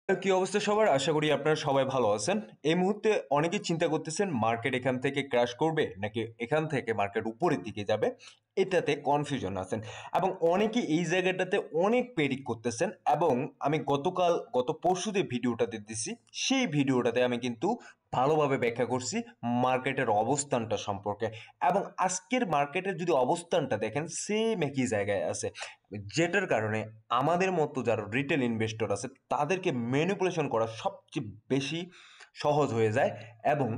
কি অবস্থা সবার? আশা করি আপনারা সবাই ভালো আছেন। এই মুহূর্তে অনেকেই চিন্তা করতেছেন মার্কেট এখান থেকে ক্র্যাশ করবে নাকি এখান থেকে মার্কেট উপরের দিকে যাবে। এটাতে কনফিউশন আছেন এবং অনেকেই এই জায়গাটাতে অনেক প্রেডিক্ট করতেছেন এবং আমি গত পরশু যে ভিডিওটাতে দিছি সেই ভিডিওটাতে আমি কিন্তু ভালোভাবে ব্যাখ্যা করছি মার্কেটের অবস্থানটা সম্পর্কে এবং আজকের মার্কেটের যদি অবস্থানটা দেখেন সেম একই জায়গায় আছে, যেটার কারণে আমাদের মতো যারা রিটেল ইনভেস্টর আছে তাদেরকে ম্যানিপুলেশন করা সবচেয়ে বেশি সহজ হয়ে যায় এবং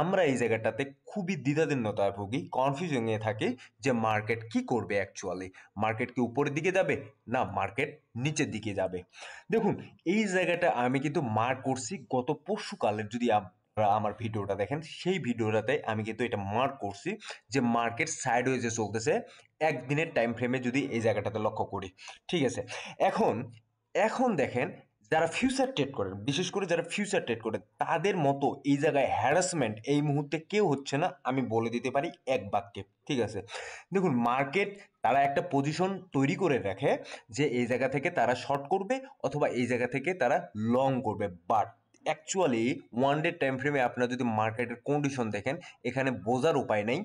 আমরা এই জায়গাটাতে খুবই দ্বিধাদ্বন্দ্বতায় ভুগি, কনফিউশনে থাকি যে মার্কেট কি করবে অ্যাকচুয়ালি। মার্কেট কি উপরের দিকে যাবে না মার্কেট নিচের দিকে যাবে। দেখুন, এই জায়গাটা আমি কিন্তু মার্ক করছি গত পরশুকালের, যদি আপনারা আমার ভিডিওটা দেখেন সেই ভিডিওটাতে আমি কিন্তু এটা মার্ক করছি যে মার্কেট সাইডওয়েজে চলতেছে একদিনের টাইম ফ্রেমে যদি এই জায়গাটাতে লক্ষ্য করি। ঠিক আছে, এখন এখন দেখেন যারা ফিউচার ট্রেড করেন, বিশেষ করে যারা ফিউচার ট্রেড করেন তাদের মতো এই জায়গায় হ্যারাসমেন্ট এই মুহূর্তে কেউ হচ্ছে না, আমি বলে দিতে পারি এক বাক্যে। ঠিক আছে, দেখুন মার্কেট তারা একটা পজিশন তৈরি করে রাখে যে এই জায়গা থেকে তারা শর্ট করবে অথবা এই জায়গা থেকে তারা লং করবে, but actually one day time ফ্রেমে আপনারা যদি মার্কেটের কন্ডিশন দেখেন এখানে বোঝার উপায় নেই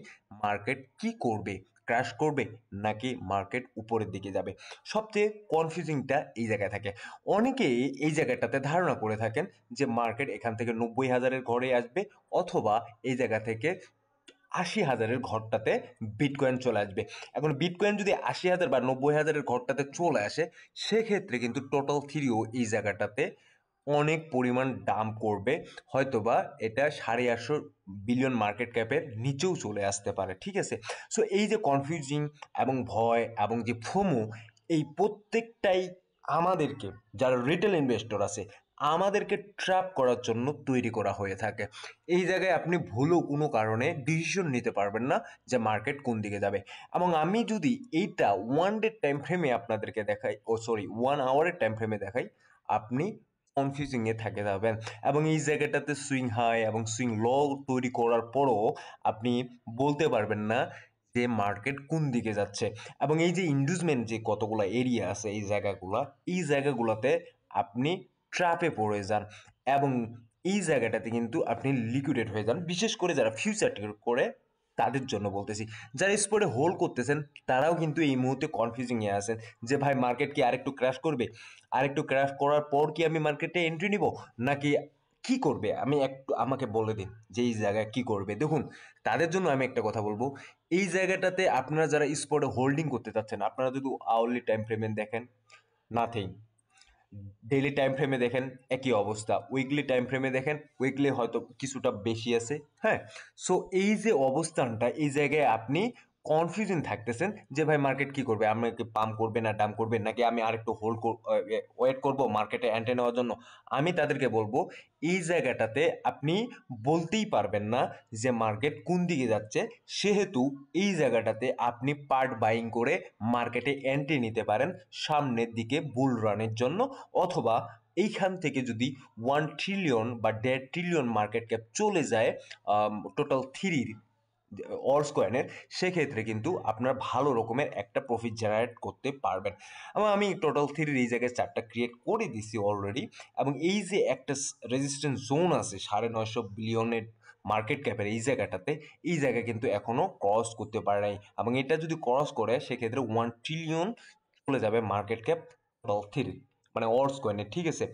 মার্কেট কি করবে, ক্র্যাশ করবে নাকি মার্কেট উপরের দিকে যাবে। সবচেয়ে কনফিউজিংটা এই জায়গায় থাকে। অনেকেই এই জায়গাটাতে ধারণা করে থাকেন যে মার্কেট এখান থেকে 90,000-এর ঘরে আসবে অথবা এই জায়গা থেকে 80,000-এর ঘরটাতে বিটকয়েন চলে আসবে। এখন বিটকয়েন যদি 80,000 বা 90,000-এর ঘরটাতে চলে আসে সেক্ষেত্রে কিন্তু টোটাল থ্রিও এই জায়গাটাতে অনেক পরিমাণ ডাম্প করবে, হয়তোবা এটা 850 বিলিয়ন মার্কেট ক্যাপের নিচেও চলে আসতে পারে। ঠিক আছে, সো এই যে কনফিউজিং এবং ভয় এবং যে ফোমো, এই প্রত্যেকটাই আমাদেরকে, যারা রিটেল ইনভেস্টর আছে আমাদেরকে ট্র্যাপ করার জন্য তৈরি করা হয়ে থাকে। এই জায়গায় আপনি ভুলও কোনো কারণে ডিসিশন নিতে পারবেন না যে মার্কেট কোন দিকে যাবে। এবং আমি যদি এইটা ওয়ান ডে টাইম ফ্রেমে আপনাদেরকে দেখাই, ও সরি 1 আওয়ারের টাইম ফ্রেমে দেখাই, আপনি কনফিউজিংয়ে থাকে যাবেন এবং এই জায়গাটাতে সুইং হাই এবং সুইং লো তৈরি করার পরও আপনি বলতে পারবেন না যে মার্কেট কোন দিকে যাচ্ছে। এবং এই যে ইন্ডুসমেন্ট যে কতগুলো এরিয়া আছে এই জায়গাগুলোতে আপনি ট্র্যাপে পড়ে যান এবং এই জায়গাটাতে কিন্তু আপনি লিকুইডেট হয়ে যান, বিশেষ করে যারা ফিউচার ট্রেড করে তাদের জন্য বলতেছি। যারা স্পটে হোল্ড করতেছেন তারাও কিন্তু এই মুহূর্তে কনফিউজিংয়ে আছেন যে ভাই মার্কেট কি আরেকটু ক্র্যাশ করবে, আরেকটু ক্র্যাশ করার পর কি আমি মার্কেটে এন্ট্রি নিব নাকি কি করবে, আমি একটু আমাকে বলে দিন যে এই জায়গায় কি করবে। দেখুন, তাদের জন্য আমি একটা কথা বলবো, এই জায়গাটাতে আপনারা যারা স্পটে হোল্ডিং করতে চাচ্ছেন আপনারা যদি আওয়ারলি টাইম ফ্রেমে দেখেন, নাথিং। ডেইলি টাইম ফ্রেমে দেখেন একই অবস্থা, উইকলি টাইম ফ্রেমে দেখেন উইকলি হয়তো কিছুটা বেশি আছে। হ্যাঁ, সো এই যে অবস্থানটা এই জায়গায় আপনি কনফিউশন থাকতেছেন যে ভাই মার্কেট কি করবে, আমাকে পাম্প করবে না ডাম্প করবে নাকি আমি আরেকটু হোল্ড ওয়েট করব মার্কেটে এন্ট্রি নেওয়ার জন্য। আমি তাদেরকে বলবো এই জায়গাটাতে আপনি বলতেই পারবেন না যে মার্কেট কোন দিকে যাচ্ছে, সেহেতু এই জায়গাটাতে আপনি পার্ট বাইং করে মার্কেটে এন্ট্রি নিতে পারেন সামনের দিকে বুল রানের জন্য, অথবা এইখান থেকে যদি 1 ট্রিলিয়ন বা 1.5 ট্রিলিয়ন মার্কেট ক্যাপ চলে যায় টোটাল থ্রির অর্স কয়েনের, সেক্ষেত্রে কিন্তু আপনার ভালো রকমের একটা প্রফিট জেনারেট করতে পারবেন। এবং আমি টোটাল থ্রির এই জায়গায় চারটা ক্রিয়েট করে দিছি অলরেডি এবং এই যে একটা রেজিস্ট্যান্স জোন আছে 950 বিলিয়নের মার্কেট ক্যাপের এই জায়গাটাতে, এই জায়গা কিন্তু এখনও ক্রস করতে পারে নাই এবং এটা যদি ক্রস করে সেক্ষেত্রে 1 ট্রিলিয়ন চলে যাবে মার্কেট ক্যাপ টোটাল থ্রি, মানে অর্স কয়েনের। ঠিক আছে,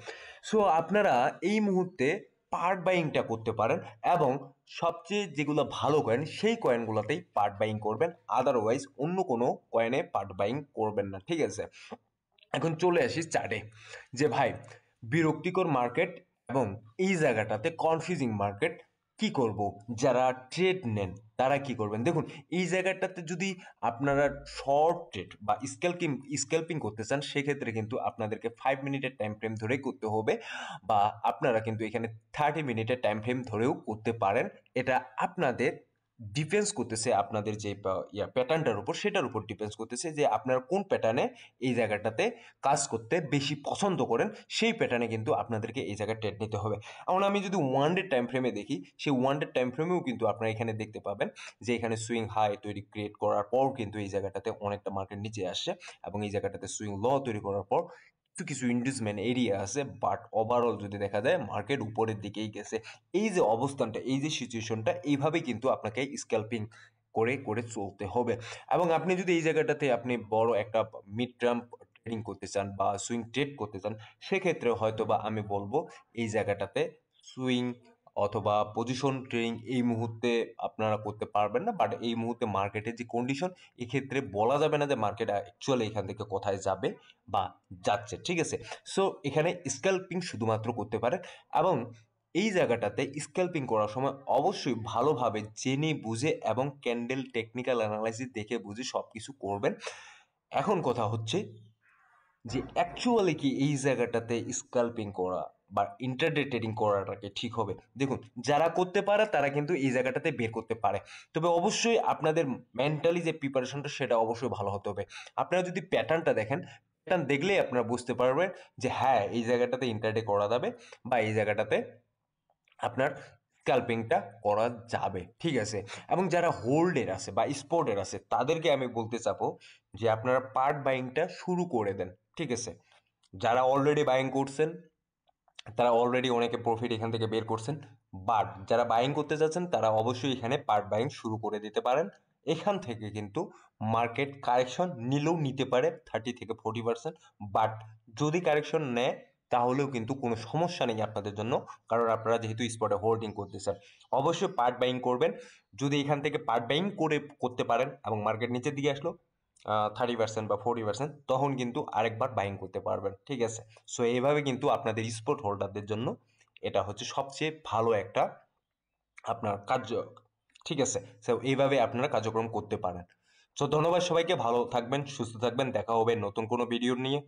সো আপনারা এই মুহূর্তে পার্ট বাইংটা করতে পারেন এবং সবচেয়ে যেগুলো ভালো কয়েন সেই কয়েনগুলোতেই পার্ট বাইং করবেন, আদারওয়াইজ অন্য কোনো কয়েনে পার্ট বাইং করবেন না। ঠিক আছে, এখন চলে আসি চার্টে যে ভাই বিরক্তিকর মার্কেট এবং এই জায়গাটাতে কনফিউজিং মার্কেট, কি করব, যারা ট্রেড নেন তারা কি করবেন। দেখুন, এই জায়গাটাতে যদি আপনারা শর্ট ট্রেড বা স্ক্যাল্পিং করতে চান সেক্ষেত্রে কিন্তু আপনাদেরকে 5 মিনিটের টাইম ফ্রেম ধরেই করতে হবে, বা আপনারা কিন্তু এখানে 30 মিনিটের টাইম ফ্রেম ধরেও করতে পারেন। এটা আপনাদের ডিপেন্ডস করতেছে আপনাদের যে প্যাটার্নটার উপর, সেটার উপর ডিপেন্ডস করতেছে যে আপনারা কোন প্যাটার্নে এই জায়গাটাতে কাজ করতে বেশি পছন্দ করেন, সেই প্যাটার্নে কিন্তু আপনাদেরকে এই জায়গায় ট্রেড নিতে হবে। এখন আমি যদি ওয়ান ডে টাইম ফ্রেমে দেখি সেই ওয়ান ডে টাইম ফ্রেমেও কিন্তু আপনারা এখানে দেখতে পাবেন যে এখানে সুইং হাই তৈরি ক্রিয়েট করার পর কিন্তু এই জায়গাটাতে অনেকটা মার্কেট নিচে আসছে এবং এই জায়গাটাতে সুইং লো তৈরি করার পর কিছু ইনভেস্টমেন্ট এরিয়া আছে, বাট ওভারঅল যদি দেখা যায় মার্কেট উপরের দিকেই গেছে। এই যে অবস্থানটা, এই যে সিচুয়েশনটা, এইভাবেই কিন্তু আপনাকে স্ক্যাল্পিং করে করে চলতে হবে। এবং আপনি যদি এই জায়গাটাতে আপনি বড় একটা মিড টার্ম ট্রেডিং করতে চান বা সুইং ট্রেড করতে চান, সেক্ষেত্রে হয়তো বা আমি বলবো এই জায়গাটাতে সুইং অথবা পজিশন ট্রেডিং এই মুহূর্তে আপনারা করতে পারবেন না। বাট এই মুহূর্তে মার্কেটের যে কন্ডিশন, এক্ষেত্রে বলা যাবে না যে মার্কেট অ্যাকচুয়ালি এখান থেকে কোথায় যাবে বা যাচ্ছে, ঠিক আছে। সো এখানে স্ক্যাল্পিং শুধুমাত্র করতে পারেন। এবং এই জায়গাটাতে স্ক্যাল্পিং করার সময় অবশ্যই ভালোভাবে জেনে বুঝে এবং ক্যান্ডেল টেকনিক্যাল অ্যানালাইসিস দেখে বুঝে সব কিছু করবেন। এখন কথা হচ্ছে যে অ্যাকচুয়ালি কি এই জায়গাটাতে স্ক্যাল্পিং করা বা ইন্টারডে ট্রেডিং করাটাকে ঠিক হবে? দেখুন, যারা করতে পারে তারা কিন্তু এই জায়গাটাতে বের করতে পারে। তবে অবশ্যই আপনাদের মেন্টালি যে প্রিপারেশনটা সেটা অবশ্যই ভালো হতে হবে। আপনারা যদি প্যাটার্নটা দেখেন, প্যাটার্ন দেখলেই আপনারা বুঝতে পারবেন যে হ্যাঁ, এই জায়গাটাতে ইন্টারডে করা যাবে বা এই জায়গাটাতে আপনার স্ক্যাল্পিংটা করা যাবে, ঠিক আছে। এবং যারা হোল্ডের আছে বা স্পটের আছে তাদেরকে আমি বলতে চাবো যে আপনারা পার্ট বাইংটা শুরু করে দেন, ঠিক আছে। যারা অলরেডি বাইং করছেন তারা অলরেডি অনেকে প্রফিট এখান থেকে বের করছেন, বাট যারা বাইং করতে যাচ্ছেন তারা অবশ্যই এখানে পার্ট বাইং শুরু করে দিতে পারেন। এখান থেকে কিন্তু মার্কেট কারেকশন নিলেও নিতে পারে 30 থেকে 40%, বাট যদি কারেকশন নেয় তাহলেও কিন্তু কোনো সমস্যা নেই আপনাদের জন্য, কারণ আপনারা যেহেতু স্পটে হোল্ডিং করতেছেন। অবশ্যই পার্ট বাইং করবেন। যদি এখান থেকে পার্ট বাইং করে করতে পারেন এবং মার্কেট নিচের দিকে আসলো 30% বা 40%, তখন কিন্তু আরেকবার বাইং করতে পারবেন, ঠিক আছে। সো এইভাবে কিন্তু আপনাদের স্পট হোল্ডারদের জন্য এটা হচ্ছে সবচেয়ে ভালো একটা আপনার কার্য, ঠিক আছে। সো এইভাবে আপনারা কার্যক্রম করতে পারেন। সো ধন্যবাদ সবাইকে, ভালো থাকবেন, সুস্থ থাকবেন, দেখা হবে নতুন কোনো ভিডিও নিয়ে।